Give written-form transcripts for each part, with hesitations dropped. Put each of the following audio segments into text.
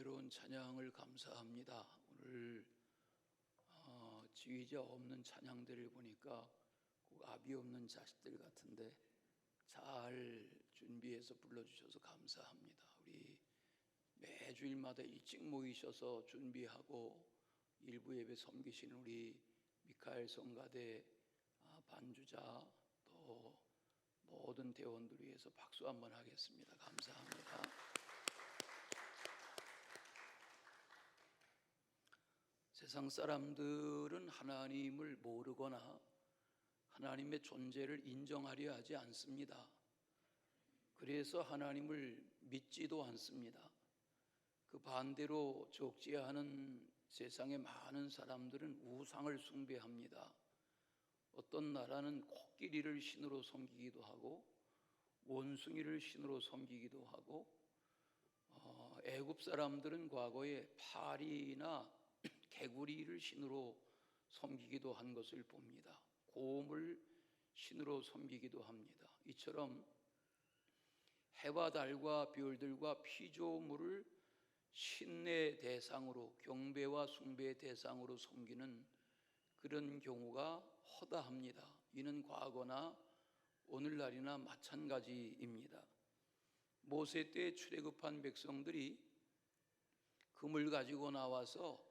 은혜로운 찬양을 감사합니다. 오늘 지휘자 없는 찬양들을 보니까 꼭 아비 없는 자식들 같은데 잘 준비해서 불러주셔서 감사합니다. 우리 매주일마다 일찍 모이셔서 준비하고 일부 예배 섬기시는 우리 미카엘 성가대 반주자 또 모든 대원들 위해서 박수 한번 하겠습니다. 감사합니다. 세상 사람들은 하나님을 모르거나 하나님의 존재를 인정하려 하지 않습니다. 그래서 하나님을 믿지도 않습니다. 그 반대로 적지 않은 세상의 많은 사람들은 우상을 숭배합니다. 어떤 나라는 코끼리를 신으로 섬기기도 하고 원숭이를 신으로 섬기기도 하고 애굽 사람들은 과거에 파리나 개구리를 신으로 섬기기도 한 것을 봅니다. 곰을 신으로 섬기기도 합니다. 이처럼 해와 달과 별들과 피조물을 신의 대상으로 경배와 숭배의 대상으로 섬기는 그런 경우가 허다합니다. 이는 과거나 오늘날이나 마찬가지입니다. 모세 때 출애굽한 백성들이 금을 가지고 나와서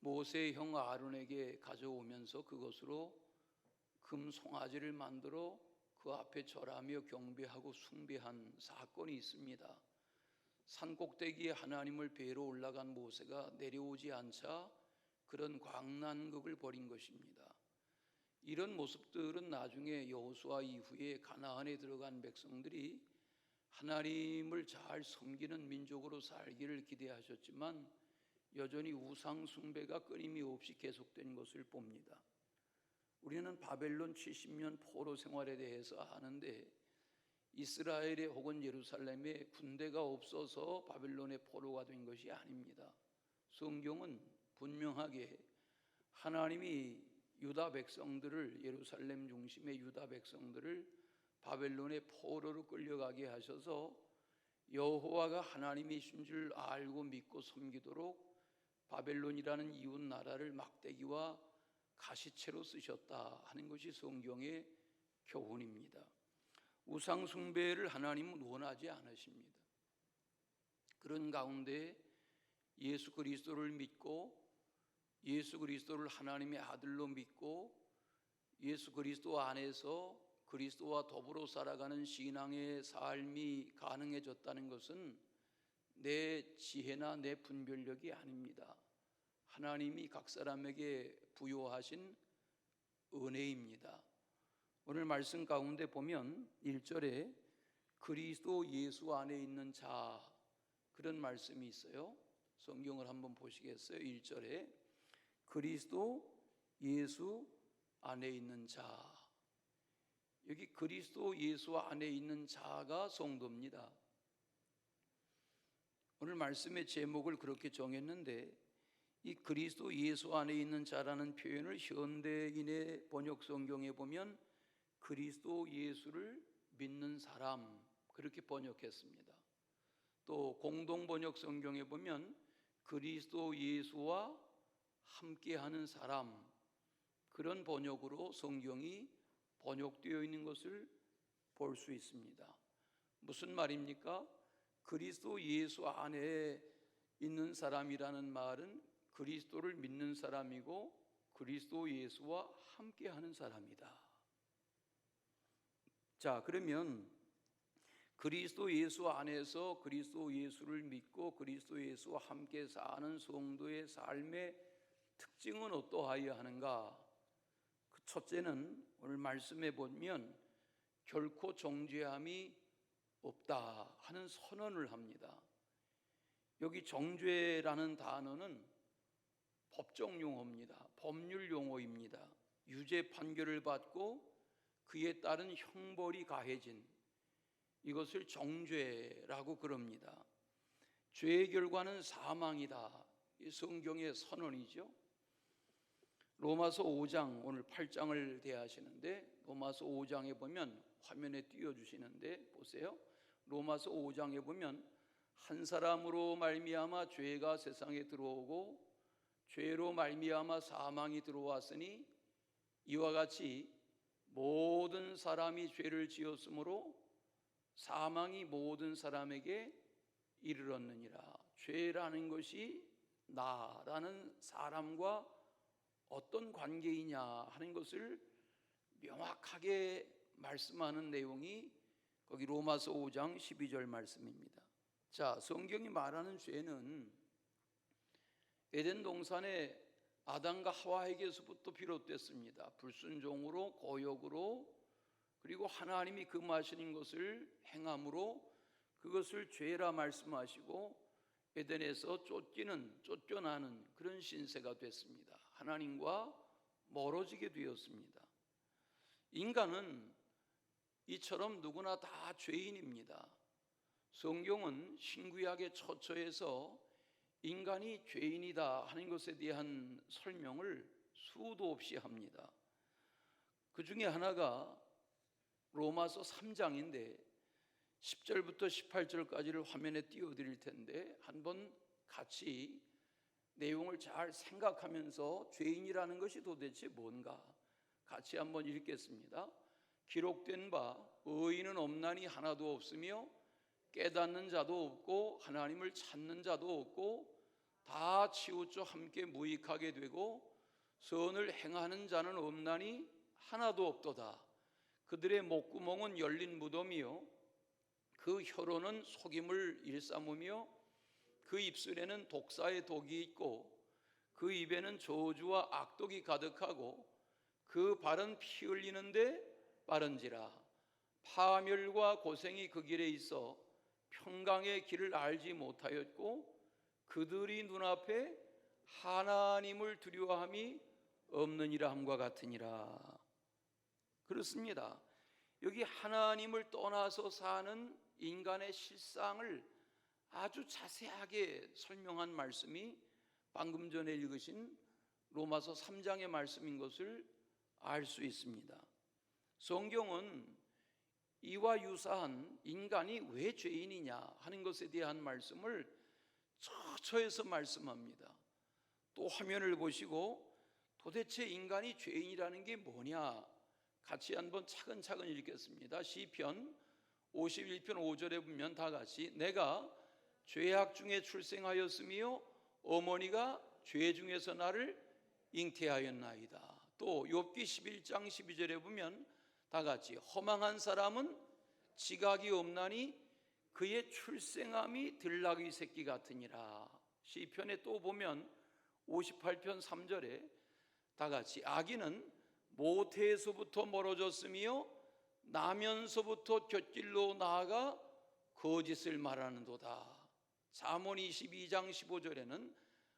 모세의 형 아론에게 가져오면서 그것으로 금 송아지를 만들어 그 앞에 절하며 경배하고 숭배한 사건이 있습니다. 산꼭대기에 하나님을 뵈러 올라간 모세가 내려오지 않자 그런 광난극을 벌인 것입니다. 이런 모습들은 나중에 여호수아 이후에 가나안에 들어간 백성들이 하나님을 잘 섬기는 민족으로 살기를 기대하셨지만 여전히 우상 숭배가 끊임없이 계속된 것을 봅니다. 우리는 바벨론 70년 포로 생활에 대해서 아는데 이스라엘에 혹은 예루살렘에 군대가 없어서 바벨론의 포로가 된 것이 아닙니다. 성경은 분명하게 하나님이 유다 백성들을 예루살렘 중심의 유다 백성들을 바벨론의 포로로 끌려가게 하셔서 여호와가 하나님이신 줄 알고 믿고 섬기도록 바벨론이라는 이웃 나라를 막대기와 가시채로 쓰셨다 하는 것이 성경의 교훈입니다. 우상 숭배를 하나님은 원하지 않으십니다. 그런 가운데 예수 그리스도를 믿고 예수 그리스도를 하나님의 아들로 믿고 예수 그리스도 안에서 그리스도와 더불어 살아가는 신앙의 삶이 가능해졌다는 것은 내 지혜나 내 분별력이 아닙니다. 하나님이 각 사람에게 부여하신 은혜입니다. 오늘 말씀 가운데 보면 1절에 그리스도 예수 안에 있는 자 그런 말씀이 있어요. 성경을 한번 보시겠어요? 1절에 그리스도 예수 안에 있는 자. 여기 그리스도 예수 안에 있는 자가 성도입니다. 오늘 말씀의 제목을 그렇게 정했는데 이 그리스도 예수 안에 있는 자라는 표현을 현대인의 번역 성경에 보면 그리스도 예수를 믿는 사람 그렇게 번역했습니다. 또 공동 번역 성경에 보면 그리스도 예수와 함께하는 사람 그런 번역으로 성경이 번역되어 있는 것을 볼 수 있습니다. 무슨 말입니까? 그리스도 예수 안에 있는 사람이라는 말은 그리스도를 믿는 사람이고 그리스도 예수와 함께하는 사람이다. 자, 그러면 그리스도 예수 안에서 그리스도 예수를 믿고 그리스도 예수와 함께 사는 성도의 삶의 특징은 어떠하여야 하는가? 그 첫째는 오늘 말씀해 보면 결코 정죄함이 없다 하는 선언을 합니다. 여기 정죄라는 단어는 법정 용어입니다. 법률 용어입니다. 유죄 판결을 받고 그에 따른 형벌이 가해진 이것을 정죄라고 그럽니다. 죄의 결과는 사망이다. 이 성경의 선언이죠. 로마서 5장 오늘 8장을 대하시는데 로마서 5장에 보면 화면에 띄워주시는데 보세요. 로마서 5장에 보면 한 사람으로 말미암아 죄가 세상에 들어오고 죄로 말미암아 사망이 들어왔으니 이와 같이 모든 사람이 죄를 지었으므로 사망이 모든 사람에게 이르렀느니라. 죄라는 것이 나라는 사람과 어떤 관계이냐 하는 것을 명확하게 말씀하는 내용이 거기 로마서 5장 12절 말씀입니다. 자, 성경이 말하는 죄는 에덴 동산에 아담과 하와에게서부터 비롯됐습니다. 불순종으로, 고욕으로, 그리고 하나님이 금하시는 것을 행함으로 그것을 죄라 말씀하시고 에덴에서 쫓겨나는 그런 신세가 됐습니다. 하나님과 멀어지게 되었습니다. 인간은 이처럼 누구나 다 죄인입니다. 성경은 신구약의 처처에서 인간이 죄인이다 하는 것에 대한 설명을 수도 없이 합니다. 그 중에 하나가 로마서 3장인데 10절부터 18절까지를 화면에 띄워드릴 텐데 한번 같이 내용을 잘 생각하면서 죄인이라는 것이 도대체 뭔가 같이 한번 읽겠습니다. 기록된 바 의인은 없나니 하나도 없으며 깨닫는 자도 없고 하나님을 찾는 자도 없고 다 치우쳐 함께 무익하게 되고 선을 행하는 자는 없나니 하나도 없도다. 그들의 목구멍은 열린 무덤이요 그 혀로는 속임을 일삼으며 그 입술에는 독사의 독이 있고 그 입에는 저주와 악독이 가득하고 그 발은 피 흘리는데 빠른지라. 파멸과 고생이 그 길에 있어 평강의 길을 알지 못하였고 그들이 눈앞에 하나님을 두려워함이 없느니라 함과 같으니라. 그렇습니다. 여기 하나님을 떠나서 사는 인간의 실상을 아주 자세하게 설명한 말씀이 방금 전에 읽으신 로마서 3장의 말씀인 것을 알 수 있습니다. 성경은 이와 유사한 인간이 왜 죄인이냐 하는 것에 대한 말씀을 처처에서 말씀합니다. 또 화면을 보시고 도대체 인간이 죄인이라는 게 뭐냐 같이 한번 차근차근 읽겠습니다. 시편 51편 5절에 보면 다 같이 내가 죄악 중에 출생하였으며 어머니가 죄 중에서 나를 잉태하였나이다. 또 욥기 11장 12절에 보면 다 같이 허망한 사람은 지각이 없나니 그의 출생함이 들나귀 새끼 같으니라. 시편에 또 보면 58편 3절에 다 같이 악인은 모태에서부터 멀어졌으며 나면서부터 곁길로 나아가 거짓을 말하는도다. 잠언 22장 15절에는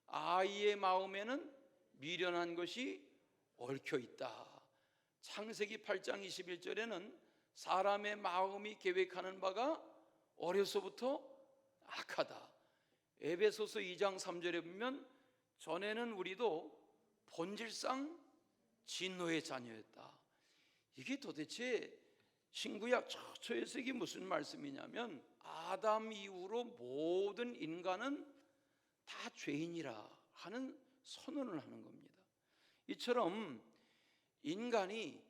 아이의 마음에는 미련한 것이 얽혀있다. 창세기 8장 21절에는 사람의 마음이 계획하는 바가 어려서부터 악하다. 에베소서 2장 3절에 보면 전에는 우리도 본질상 진노의 자녀였다. 이게 도대체 신구약 처처에서 이게 무슨 말씀이냐면 아담 이후로 모든 인간은 다 죄인이라 하는 선언을 하는 겁니다. 이처럼 인간이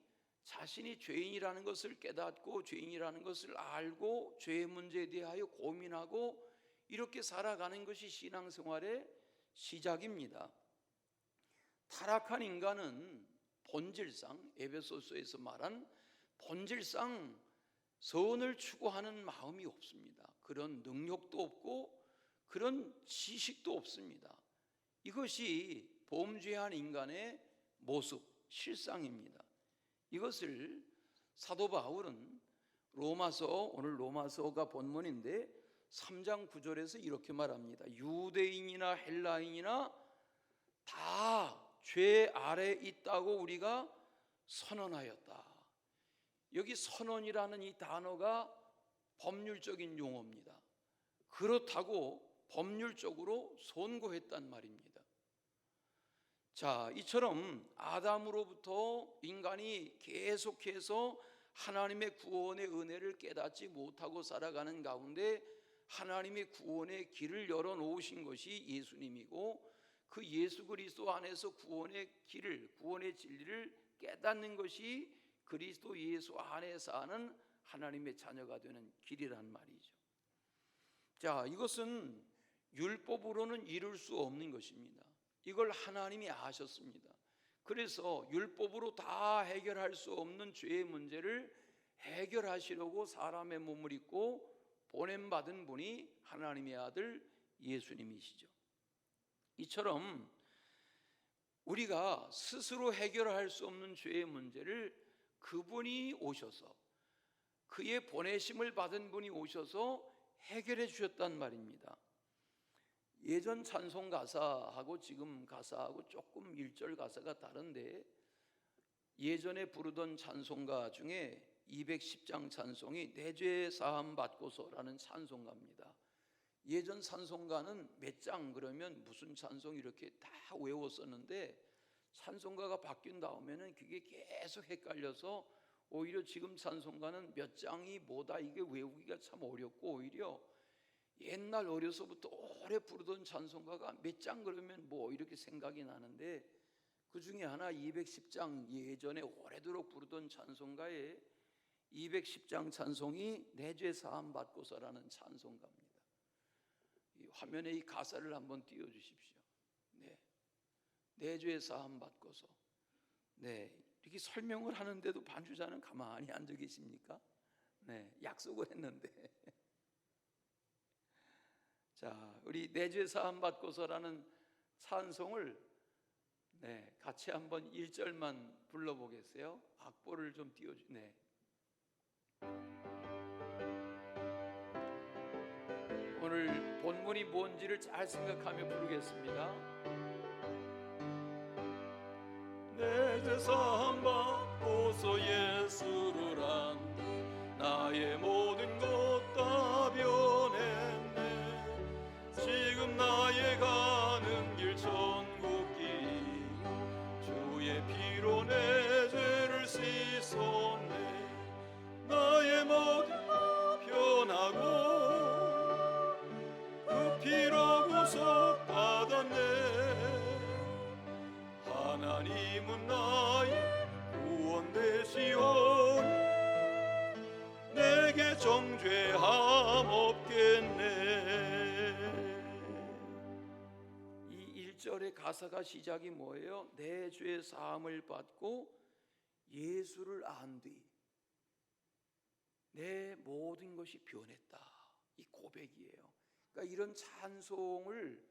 자신이 죄인이라는 것을 깨닫고 죄인이라는 것을 알고 죄의 문제에 대하여 고민하고 이렇게 살아가는 것이 신앙생활의 시작입니다. 타락한 인간은 본질상 에베소서에서 말한 본질상 선을 추구하는 마음이 없습니다. 그런 능력도 없고 그런 지식도 없습니다. 이것이 범죄한 인간의 모습, 실상입니다. 이것을 사도 바울은 오늘 로마서가 본문인데 3장 9절에서 이렇게 말합니다. 유대인이나 헬라인이나 다 죄 아래 있다고 우리가 선언하였다. 여기 선언이라는 이 단어가 법률적인 용어입니다. 그렇다고 법률적으로 선고했단 말입니다. 자, 이처럼 아담으로부터 인간이 계속해서 하나님의 구원의 은혜를 깨닫지 못하고 살아가는 가운데 하나님의 구원의 길을 열어놓으신 것이 예수님이고, 그 예수 그리스도 안에서 구원의 길을, 구원의 진리를 깨닫는 것이 그리스도 예수 안에 사는 하나님의 자녀가 되는 길이란 말이죠. 자, 이것은 율법으로는 이룰 수 없는 것입니다. 이걸 하나님이 아셨습니다. 그래서 율법으로 다 해결할 수 없는 죄의 문제를 해결하시려고 사람의 몸을 입고 보냄받은 분이 하나님의 아들 예수님이시죠. 이처럼 우리가 스스로 해결할 수 없는 죄의 문제를 그분이 오셔서, 그의 보내심을 받은 분이 오셔서 해결해 주셨단 말입니다. 예전 찬송 가사하고 지금 가사하고 조금 1절 가사가 다른데, 예전에 부르던 찬송가 중에 210장 찬송이 내 죄 사함 받고서라는 찬송가입니다. 예전 찬송가는 몇 장 그러면 무슨 찬송 이렇게 다 외웠었는데, 찬송가가 바뀐 다음에는 그게 계속 헷갈려서 오히려 지금 찬송가는 몇 장이 뭐다 이게 외우기가 참 어렵고, 오히려 옛날 어려서부터 오래 부르던 찬송가가 몇 장 그러면 뭐 이렇게 생각이 나는데, 그 중에 하나 210장 예전에 오래도록 부르던 찬송가에 210장 찬송이 내 죄 사함 받고서라는 찬송가입니다. 이 화면에 이 가사를 한번 띄워주십시오. 네, 내 죄 사함 받고서. 네, 이렇게 설명을 하는데도 반주자는 가만히 앉아 계십니까? 네, 약속을 했는데. 자, 우리 내 죄 사함 받고서라는 찬송을 같이 한번 1절만 불러보겠어요? 악보를 좀 띄워주. 네. 오늘 본문이 뭔지를 잘 생각하며 부르겠습니다. 내 죄 사함 받고서 예수를 안다. 나의 모든 것 다 변했네. 지금 나의 가는 길 천국길, 주의 피로 내 죄를 씻었네. 나의 모든 것 변하고 그 피로 구속받았네. 하나님은 나의 구원 되시오니 내게 정죄함 없겠네. 이 1절의 가사가 시작이 뭐예요? 내 죄 사함을 받고 예수를 안 뒤 내 모든 것이 변했다. 이 고백이에요. 그러니까 이런 찬송을,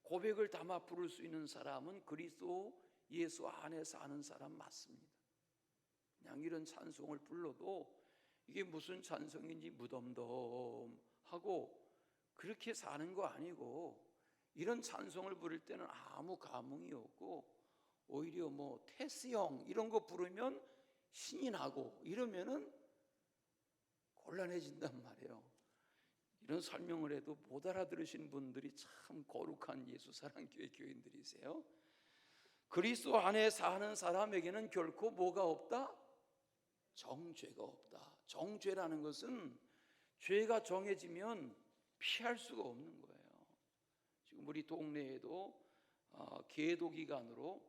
고백을 담아 부를 수 있는 사람은 그리스도 예수 안에 사는 사람 맞습니다. 그냥 이런 찬송을 불러도 이게 무슨 찬송인지 무덤덤하고 그렇게 사는 거 아니고, 이런 찬송을 부를 때는 아무 감흥이 없고, 오히려 뭐 테스형 이런 거 부르면 신이 나고 이러면은 곤란해진단 말이에요. 이런 설명을 해도 못 알아들으신 분들이 참 거룩한 예수사랑교회 교인들이세요. 그리스도 안에 사는 사람에게는 결코 뭐가 없다? 정죄가 없다. 정죄라는 것은 죄가 정해지면 피할 수가 없는 거예요. 지금 우리 동네에도 계도 기간으로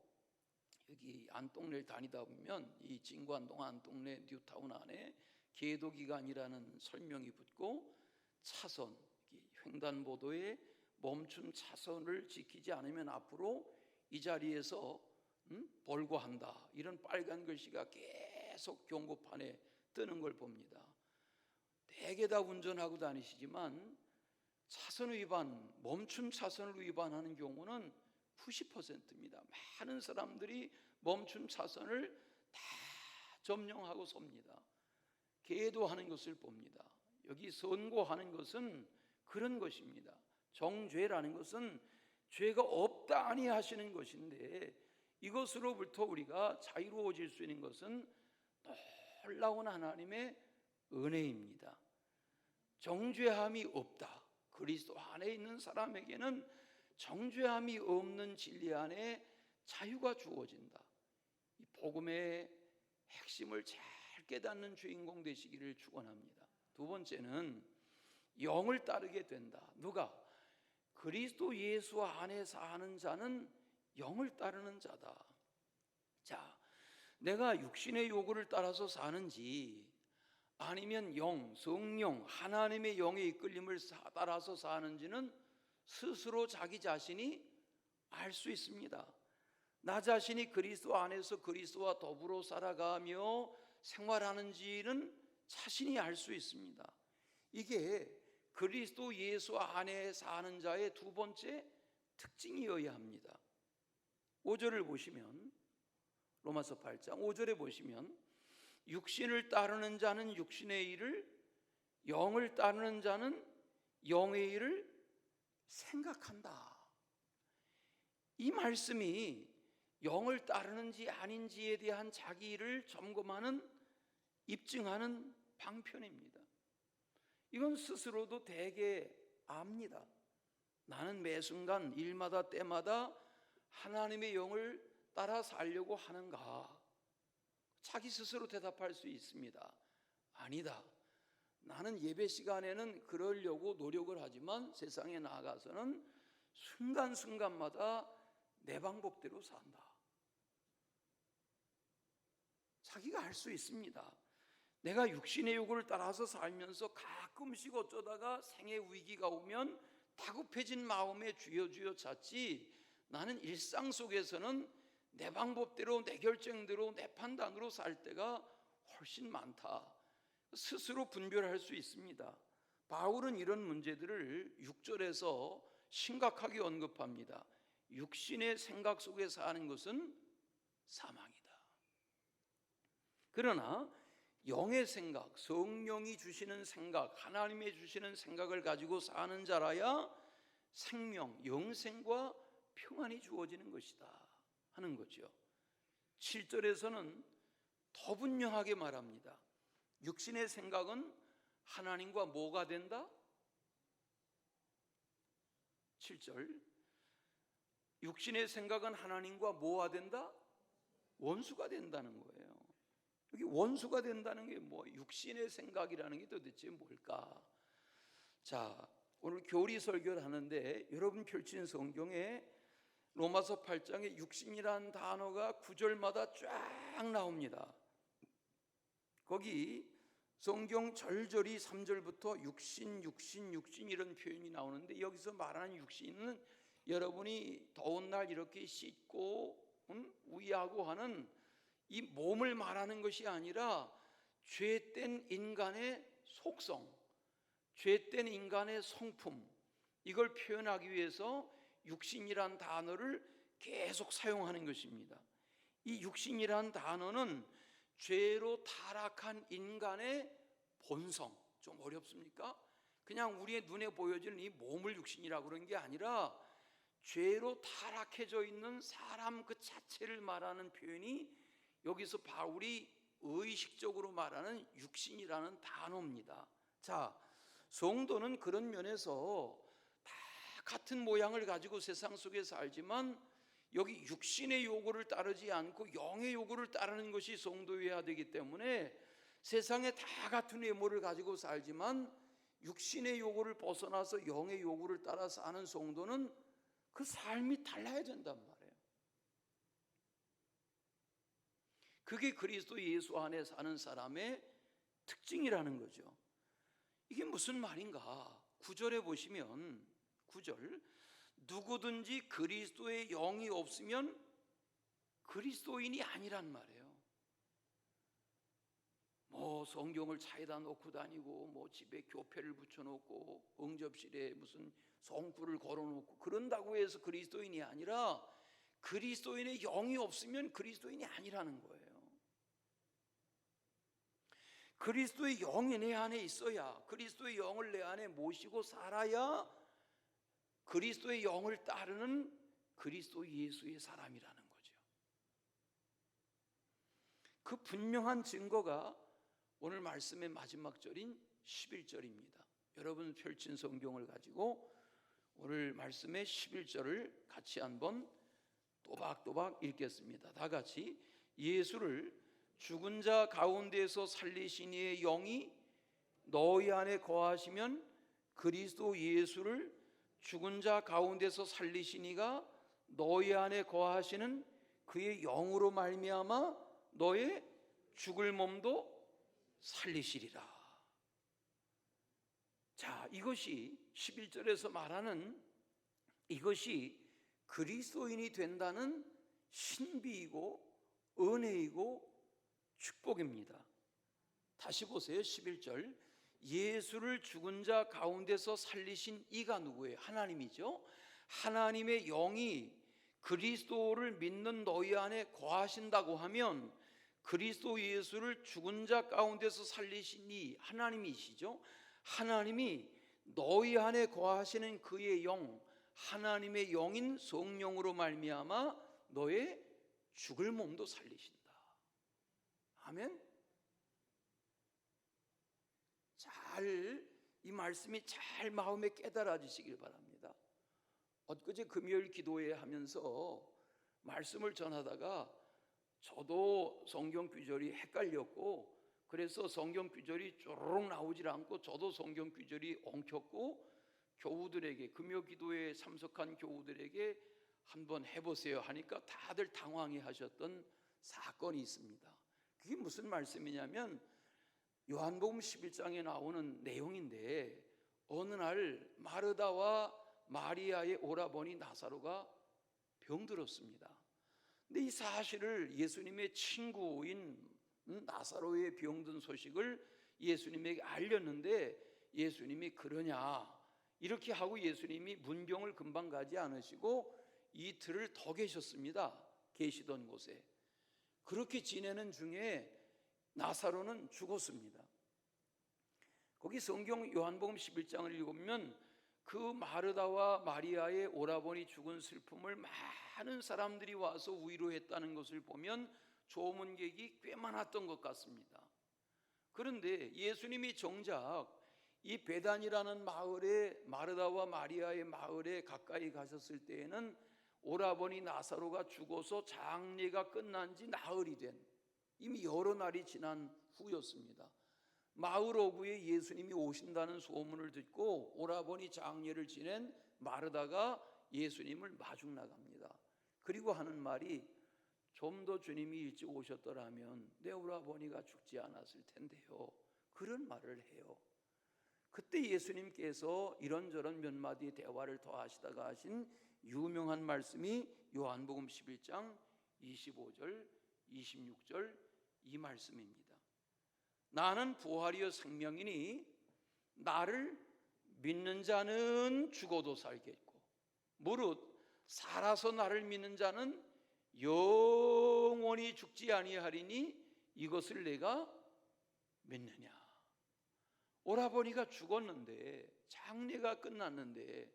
여기 안동네를 다니다 보면 이 진관동 안동네 뉴타운 안에 계도 기간이라는 설명이 붙고, 차선, 횡단보도에 멈춤 차선을 지키지 않으면 앞으로 이 자리에서 벌고한다, 이런 빨간 글씨가 계속 경고판에 뜨는 걸 봅니다. 대개 다 운전하고 다니시지만 차선 위반, 멈춤 차선을 위반하는 경우는 90%입니다. 많은 사람들이 멈춤 차선을 다 점령하고 섭니다. 계도하는 것을 봅니다. 여기 선고하는 것은 그런 것입니다. 정죄라는 것은 죄가 없다 아니하시는 것인데, 이것으로부터 우리가 자유로워질 수 있는 것은 놀라운 하나님의 은혜입니다. 정죄함이 없다. 그리스도 안에 있는 사람에게는 정죄함이 없는 진리 안에 자유가 주어진다. 이 복음의 핵심을 잘 깨닫는 주인공 되시기를 축원합니다. 두 번째는 영을 따르게 된다. 누가? 그리스도 예수 안에 사는 자는 영을 따르는 자다. 자, 내가 육신의 요구를 따라서 사는지 아니면 영, 성령, 하나님의 영의 이끌림을 따라서 사는지는 스스로 자기 자신이 알 수 있습니다. 나 자신이 그리스도 안에서 그리스도와 더불어 살아가며 생활하는지는 자신이 알 수 있습니다. 이게 그리스도 예수 안에 사는 자의 두 번째 특징이어야 합니다. 5절을 보시면, 로마서 8장 5절에 보시면, 육신을 따르는 자는 육신의 일을, 영을 따르는 자는 영의 일을 생각한다. 이 말씀이 영을 따르는지 아닌지에 대한 자기 일을 점검하는, 입증하는 방편입니다. 이건 스스로도 되게 압니다. 나는 매 순간 일마다 때마다 하나님의 영을 따라 살려고 하는가? 자기 스스로 대답할 수 있습니다. 아니다. 나는 예배 시간에는 그러려고 노력을 하지만 세상에 나아가서는 순간순간마다 내 방법대로 산다. 자기가 알 수 있습니다. 내가 육신의 요구를 따라서 살면서 가끔씩 어쩌다가 생의 위기가 오면 다급해진 마음에 주여 찾지, 나는 일상 속에서는 내 방법대로, 내 결정대로, 내 판단으로 살 때가 훨씬 많다. 스스로 분별할 수 있습니다. 바울은 이런 문제들을 6절에서 심각하게 언급합니다. 육신의 생각 속에 사는 것은 사망이다. 그러나 영의 생각, 성령이 주시는 생각, 하나님이 주시는 생각을 가지고 사는 자라야 생명, 영생과 평안이 주어지는 것이다 하는 거죠. 7절에서는 더 분명하게 말합니다. 육신의 생각은 하나님과 뭐가 된다? 7절, 육신의 생각은 하나님과 뭐가 된다? 원수가 된다는 거예요. 여기 원수가 된다는 게 뭐, 육신의 생각이라는 게 도대체 뭘까? 자, 오늘 교리 설교를 하는데 여러분 펼친 성경에 로마서 8장에 육신이라는 단어가 9절마다 쫙 나옵니다. 거기 성경 절절히 3절부터 육신 이런 표현이 나오는데, 여기서 말하는 육신은 여러분이 더운 날 이렇게 씻고 우이하고 하는 이 몸을 말하는 것이 아니라 죄된 인간의 속성, 죄된 인간의 성품, 이걸 표현하기 위해서 육신이란 단어를 계속 사용하는 것입니다. 이 육신이란 단어는 죄로 타락한 인간의 본성, 좀 어렵습니까? 그냥 우리의 눈에 보여지는 이 몸을 육신이라고 그런 게 아니라 죄로 타락해져 있는 사람 그 자체를 말하는 표현이 여기서 바울이 의식적으로 말하는 육신이라는 단어입니다. 자, 성도는 그런 면에서 다 같은 모양을 가지고 세상 속에 살지만 여기 육신의 요구를 따르지 않고 영의 요구를 따르는 것이 성도여야 되기 때문에 세상에 다 같은 외모를 가지고 살지만 육신의 요구를 벗어나서 영의 요구를 따라 사는 성도는 그 삶이 달라야 된단 말이에요. 그게 그리스도 예수 안에 사는 사람의 특징이라는 거죠. 이게 무슨 말인가? 9절에 보시면 9절, 누구든지 그리스도의 영이 없으면 그리스도인이 아니란 말이에요. 뭐 성경을 차에다 놓고 다니고 뭐 집에 교패를 붙여놓고 응접실에 무슨 성구를 걸어놓고 그런다고 해서 그리스도인이 아니라 그리스도인의 영이 없으면 그리스도인이 아니라는 거예요. 그리스도의 영이 내 안에 있어야, 그리스도의 영을 내 안에 모시고 살아야 그리스도의 영을 따르는 그리스도 예수의 사람이라는 거죠. 그 분명한 증거가 오늘 말씀의 마지막 절인 11절입니다. 여러분 펼친 성경을 가지고 오늘 말씀의 11절을 같이 한번 또박또박 읽겠습니다. 다 같이. 예수를 죽은 자 가운데에서 살리신 이의 영이 너희 안에 거하시면 그리스도 예수를 죽은 자 가운데서 살리신 이가 너희 안에 거하시는 그의 영으로 말미암아 너의 죽을 몸도 살리시리라. 자, 이것이 11절에서 말하는 이것이 그리스도인이 된다는 신비이고 은혜이고 축복입니다. 다시 보세요. 11절. 예수를 죽은 자 가운데서 살리신 이가 누구예요? 하나님이죠. 하나님의 영이 그리스도를 믿는 너희 안에 거하신다고 하면 그리스도 예수를 죽은 자 가운데서 살리신 이 하나님이시죠. 하나님이 너희 안에 거하시는 그의 영, 하나님의 영인 성령으로 말미암아 너의 죽을 몸도 살리신다. 아멘. 이 말씀이 잘 마음에 깨달아지시길 바랍니다. 엊그제 금요일 기도회 하면서 말씀을 전하다가 저도 성경 구절이 헷갈렸고, 그래서 성경 구절이 쪼르륵 나오질 않고 저도 성경 구절이 엉켰고, 교우들에게, 금요 기도회에 참석한 교우들에게 한번 해보세요 하니까 다들 당황해 하셨던 사건이 있습니다. 그게 무슨 말씀이냐면 요한복음 11장에 나오는 내용인데, 어느 날 마르다와 마리아의 오라버니 나사로가 병들었습니다. 근데 이 사실을 예수님의 친구인 나사로의 병든 소식을 예수님에게 알렸는데, 예수님이 그러냐 이렇게 하고 예수님이 문병을 금방 가지 않으시고 이틀을 더 계셨습니다. 계시던 곳에. 그렇게 지내는 중에 나사로는 죽었습니다. 거기 성경 요한복음 11장을 읽으면 그 마르다와 마리아의 오라버니 죽은 슬픔을 많은 사람들이 와서 위로했다는 것을 보면 조문객이 꽤 많았던 것 같습니다. 그런데 예수님이 정작 이 베단이라는 마을에, 마르다와 마리아의 마을에 가까이 가셨을 때에는 오라버니 나사로가 죽어서 장례가 끝난 지 나흘이 된, 이미 여러 날이 지난 후였습니다. 마을 어구에 예수님이 오신다는 소문을 듣고 오라버니 장례를 지낸 마르다가 예수님을 마중 나갑니다. 그리고 하는 말이, 좀 더 주님이 일찍 오셨더라면 내 오라버니가 죽지 않았을 텐데요. 그런 말을 해요. 그때 예수님께서 이런저런 몇 마디 대화를 더 하시다가 하신 유명한 말씀이 요한복음 11장 25절, 26절 이 말씀입니다. 나는 부활이요 생명이니 나를 믿는 자는 죽어도 살겠고 무릇 살아서 나를 믿는 자는 영원히 죽지 아니하리니 이것을 내가 믿느냐. 오라버니가 죽었는데, 장례가 끝났는데,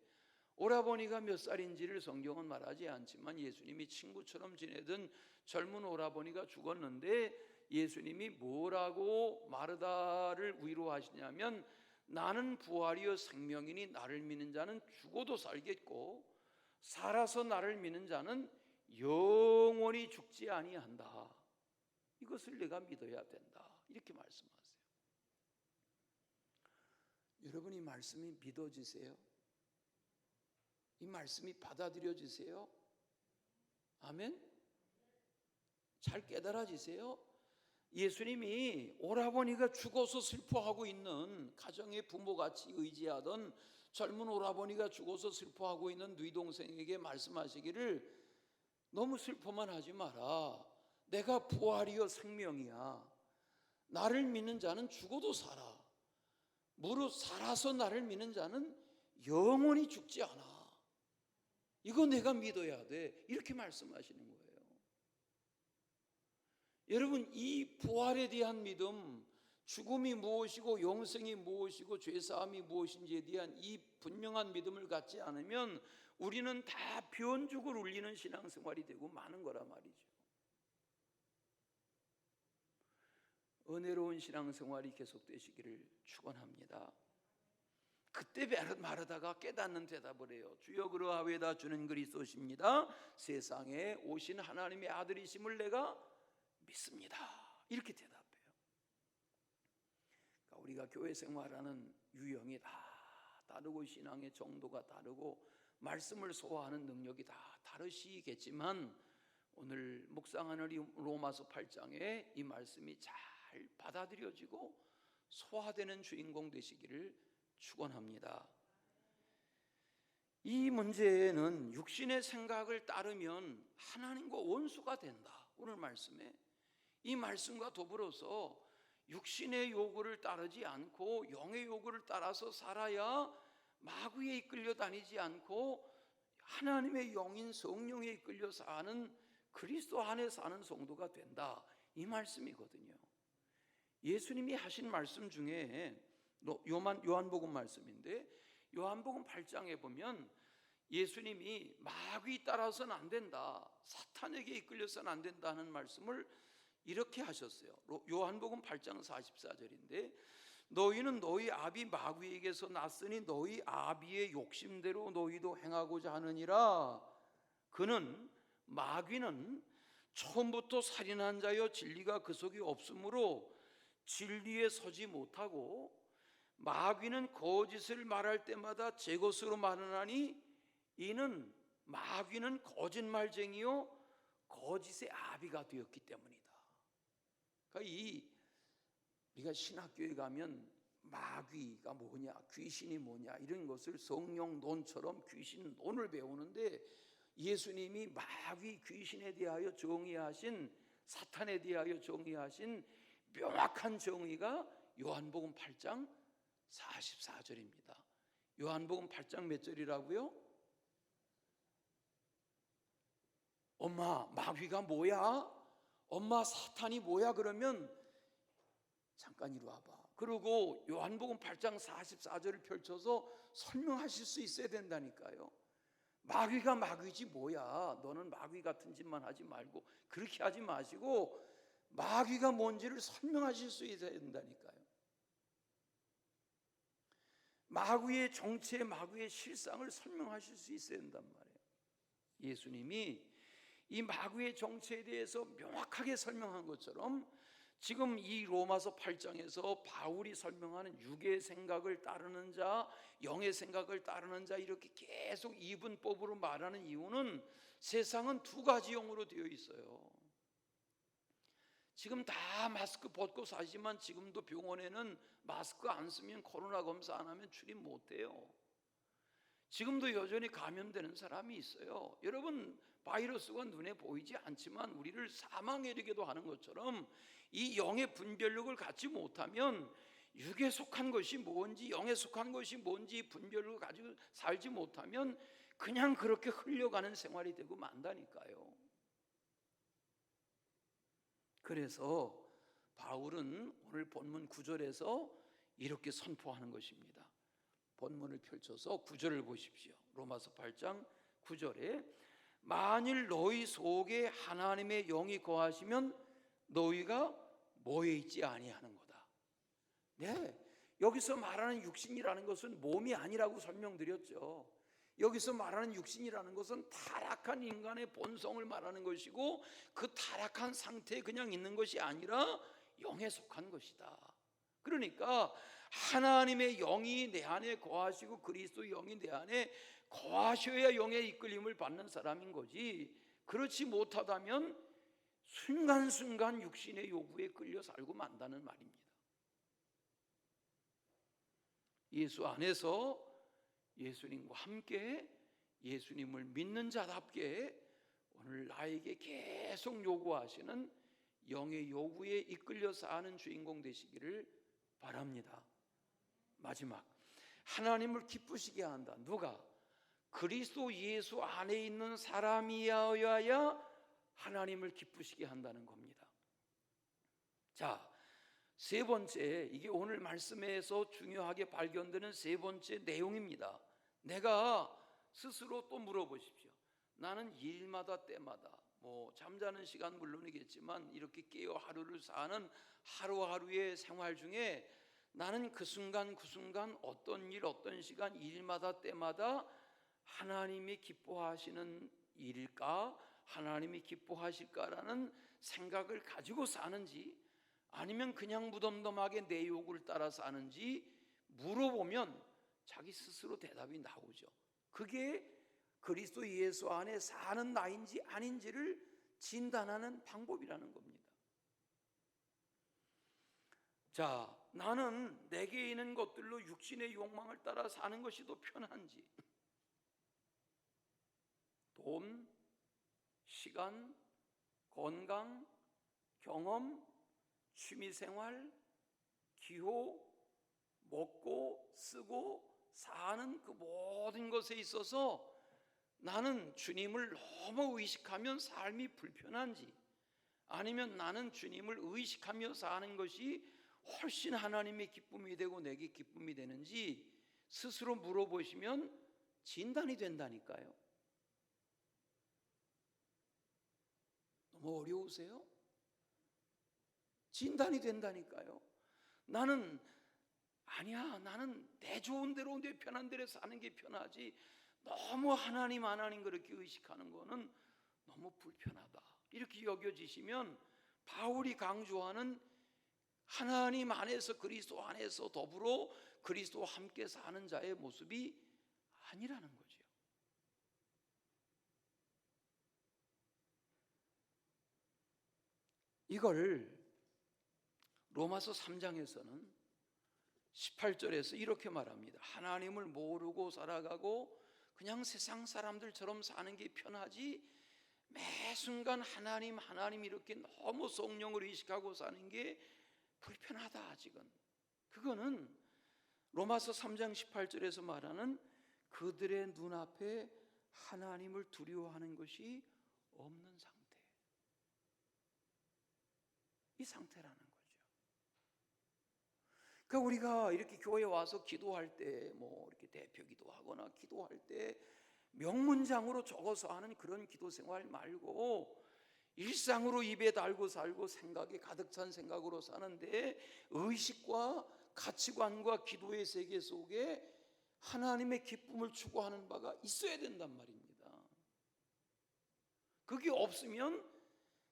오라버니가 몇 살인지를 성경은 말하지 않지만 예수님이 친구처럼 지내던 젊은 오라버니가 죽었는데 예수님이 뭐라고 마르다를 위로하시냐면, 나는 부활이요 생명이니 나를 믿는 자는 죽어도 살겠고 살아서 나를 믿는 자는 영원히 죽지 아니한다. 이것을 내가 믿어야 된다. 이렇게 말씀하세요. 여러분, 이 말씀이 믿어지세요? 이 말씀이 받아들여지세요? 아멘? 잘 깨달아지세요? 예수님이 오라버니가 죽어서 슬퍼하고 있는 가정의 부모같이 의지하던 젊은 오라버니가 죽어서 슬퍼하고 있는 네 동생에게 말씀하시기를, 너무 슬퍼만 하지 마라. 내가 부활이요 생명이야. 나를 믿는 자는 죽어도 살아. 무릇 살아서 나를 믿는 자는 영원히 죽지 않아. 이거 내가 믿어야 돼. 이렇게 말씀하시는 거예요. 여러분, 이 부활에 대한 믿음, 죽음이 무엇이고 영생이 무엇이고 죄사함이 무엇인지에 대한 이 분명한 믿음을 갖지 않으면 우리는 다 변죽을 울리는 신앙생활이 되고 마는 거란 말이죠. 은혜로운 신앙생활이 계속되시기를 축원합니다. 그때 마르다가 깨닫는 대답을 해요. 주여 그러하외다 주는 그리스도십니다. 세상에 오신 하나님의 아들이심을 내가 믿습니다. 이렇게 대답해요. 그러니까 우리가 교회 생활하는 유형이 다 다르고 신앙의 정도가 다르고 말씀을 소화하는 능력이 다 다르시겠지만 오늘 묵상하는 이 로마서 8장에 이 말씀이 잘 받아들여지고 소화되는 주인공 되시기를 축원합니다. 이 문제는 육신의 생각을 따르면 하나님과 원수가 된다. 오늘 말씀에 이 말씀과 더불어서 육신의 요구를 따르지 않고 영의 요구를 따라서 살아야 마귀에 이끌려 다니지 않고 하나님의 영인 성령에 이끌려 사는 그리스도 안에 사는 성도가 된다. 이 말씀이거든요. 예수님이 하신 말씀 중에 요한복음 말씀인데 요한복음 8장에 보면 예수님이 마귀 따라서는 안 된다, 사탄에게 이끌려서는 안 된다는 말씀을 이렇게 하셨어요. 요한복음 8장 44절인데 너희는 너희 아비 마귀에게서 났으니 너희 아비의 욕심대로 너희도 행하고자 하느니라. 그는 마귀는 처음부터 살인한 자여 진리가 그 속에 없으므로 진리에 서지 못하고 마귀는 거짓을 말할 때마다 제 것으로 말하나니 이는 마귀는 거짓말쟁이요 거짓의 아비가 되었기 때문이다. 그러니까 우리가 신학교에 가면 마귀가 뭐냐, 귀신이 뭐냐 이런 것을 성령론처럼 귀신론을 배우는데 예수님이 마귀 귀신에 대하여 정의하신, 사탄에 대하여 정의하신 명확한 정의가 요한복음 8장 44절입니다. 요한복음 8장 몇 절이라고요? 엄마 마귀가 뭐야? 엄마 사탄이 뭐야? 그러면 잠깐 이리 와봐. 그리고 요한복음 8장 44절을 펼쳐서 설명하실 수 있어야 된다니까요. 마귀가 마귀지 뭐야, 너는 마귀 같은 짓만 하지 말고 그렇게 하지 마시고 마귀가 뭔지를 설명하실 수 있어야 된다니까요. 마귀의 정체, 마귀의 실상을 설명하실 수 있어야 된단 말이에요. 예수님이 이 마귀의 정체에 대해서 명확하게 설명한 것처럼 지금 이 로마서 8장에서 바울이 설명하는 육의 생각을 따르는 자, 영의 생각을 따르는 자 이렇게 계속 이분법으로 말하는 이유는 세상은 두 가지 영으로 되어 있어요. 지금 다 마스크 벗고 사시지만 지금도 병원에는 마스크 안 쓰면 코로나 검사 안 하면 출입 못해요. 지금도 여전히 감염되는 사람이 있어요. 여러분, 바이러스가 눈에 보이지 않지만 우리를 사망에 이르게도 하는 것처럼 이 영의 분별력을 갖지 못하면 육에 속한 것이 뭔지 영에 속한 것이 뭔지 분별력을 가지고 살지 못하면 그냥 그렇게 흘려가는 생활이 되고 만다니까요. 그래서 바울은 오늘 본문 9절에서 이렇게 선포하는 것입니다. 본문을 펼쳐서 9절을 보십시오. 로마서 8장 9절에 만일 너희 속에 하나님의 영이 거하시면 너희가 뭐에 있지 아니하는 거다. 네, 여기서 말하는 육신이라는 것은 몸이 아니라고 설명드렸죠. 여기서 말하는 육신이라는 것은 타락한 인간의 본성을 말하는 것이고 그 타락한 상태에 그냥 있는 것이 아니라 영에 속한 것이다. 그러니까 하나님의 영이 내 안에 거하시고 그리스도의 영이 내 안에 거하셔야 영의 이끌림을 받는 사람인 거지, 그렇지 못하다면 순간순간 육신의 요구에 끌려 살고 만다는 말입니다. 예수 안에서 예수님과 함께 예수님을 믿는 자답게 오늘 나에게 계속 요구하시는 영의 요구에 이끌려 사는 주인공 되시기를 바랍니다. 마지막, 하나님을 기쁘시게 한다. 누가? 그리스도 예수 안에 있는 사람이어야 하나님을 기쁘시게 한다는 겁니다. 자, 세 번째, 이게 오늘 말씀에서 중요하게 발견되는 세 번째 내용입니다. 내가 스스로 또 물어보십시오. 나는 일마다 때마다 잠자는 시간 물론이겠지만 이렇게 깨어 하루를 사는 하루하루의 생활 중에 나는 그 순간 그 순간 어떤 일 어떤 시간 일마다 때마다 하나님이 기뻐하시는 일일까? 하나님이 기뻐하실까라는 생각을 가지고 사는지 아니면 그냥 무덤덤하게 내 욕을 따라 사는지 물어보면 자기 스스로 대답이 나오죠. 그게 그리스도 예수 안에 사는 나인지 아닌지를 진단하는 방법이라는 겁니다. 자, 나는 내게 있는 것들로 육신의 욕망을 따라 사는 것이 더 편한지, 돈, 시간, 건강, 경험, 취미생활, 기호, 먹고 쓰고 사는 그 모든 것에 있어서 나는 주님을 너무 의식하면 삶이 불편한지, 아니면 나는 주님을 의식하며 사는 것이 훨씬 하나님의 기쁨이 되고 내게 기쁨이 되는지 스스로 물어보시면 진단이 된다니까요. 너무 어려우세요? 진단이 된다니까요. 나는 내 좋은 대로 내 편한 대로 사는 게 편하지, 너무 하나님 그렇게 의식하는 거는 너무 불편하다, 이렇게 여겨지시면 바울이 강조하는 하나님 안에서 그리스도 안에서 더불어 그리스도와 함께 사는 자의 모습이 아니라는 거죠. 이걸 로마서 3장에서는 18절에서 이렇게 말합니다. 하나님을 모르고 살아가고 그냥 세상 사람들처럼 사는 게 편하지, 매 순간 하나님 이렇게 너무 성령을 의식하고 사는 게 불편하다 아직은. 그거는 로마서 3장 18절에서 말하는 그들의 눈앞에 하나님을 두려워하는 것이 없는 상태, 이 상태라는 거죠. 그러니까 우리가 이렇게 교회에 와서 기도할 때 뭐 이렇게 대표 기도하거나 기도할 때 명문장으로 적어서 하는 그런 기도 생활 말고 일상으로 입에 달고 살고 생각이 가득 찬 생각으로 사는데 의식과 가치관과 기도의 세계 속에 하나님의 기쁨을 추구하는 바가 있어야 된단 말입니다. 그게 없으면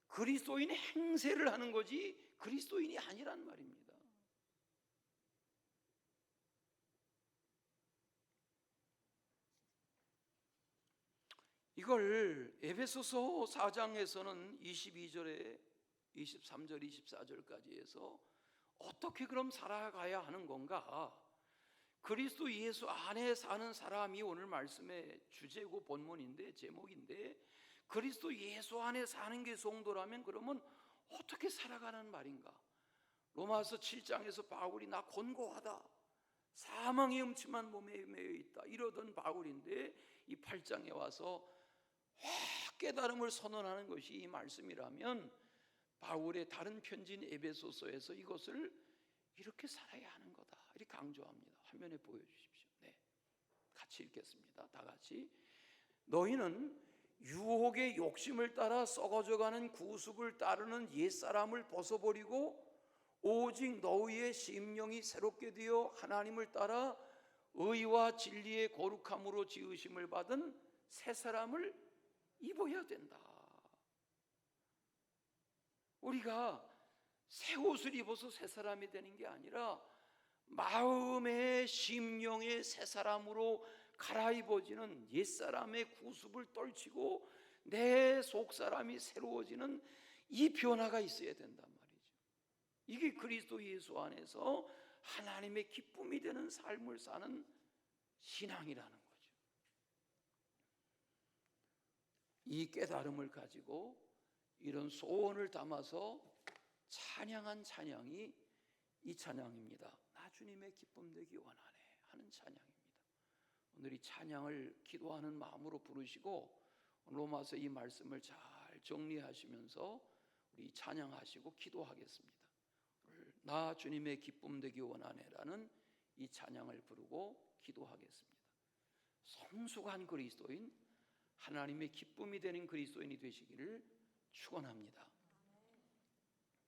그리스도인 행세를 하는 거지 그리스도인이 아니란 말입니다. 이걸 에베소서 4장에서는 22절에 23절 24절까지 해서 어떻게 그럼 살아가야 하는 건가? 그리스도 예수 안에 사는 사람이 오늘 말씀의 주제고 본문인데, 제목인데, 그리스도 예수 안에 사는 게 성도라면 그러면 어떻게 살아가는 말인가? 로마서 7장에서 바울이 나 곤고하다, 사망의 음침한 몸에 매여 있다 이러던 바울인데 이 8장에 와서 깨달음을 선언하는 것이 이 말씀이라면 바울의 다른 편지인 에베소서에서 이것을 이렇게 살아야 하는 거다 이렇게 강조합니다. 화면에 보여주십시오. 네, 같이 읽겠습니다. 다 같이. 너희는 유혹의 욕심을 따라 썩어져가는 구습을 따르는 옛사람을 벗어버리고 오직 너희의 심령이 새롭게 되어 하나님을 따라 의와 진리의 거룩함으로 지으심을 받은 새 사람을 입어야 된다. 우리가 새 옷을 입어서 새 사람이 되는 게 아니라 마음의 심령의 새 사람으로 갈아입어지는 옛사람의 구습을 떨치고 내 속사람이 새로워지는 이 변화가 있어야 된단 말이죠. 이게 그리스도 예수 안에서 하나님의 기쁨이 되는 삶을 사는 신앙이라는 거죠. 이 깨달음을 가지고 이런 소원을 담아서 찬양한 찬양이 이 찬양입니다. 나 주님의 기쁨 되기 원하네 하는 찬양입니다. 오늘 이 찬양을 기도하는 마음으로 부르시고 로마서 이 말씀을 잘 정리하시면서 우리 찬양하시고 기도하겠습니다. 나 주님의 기쁨 되기 원하네라는 이 찬양을 부르고 기도하겠습니다. 성숙한 그리스도인, 하나님의 기쁨이 되는 그리스도인이 되시기를 축원합니다.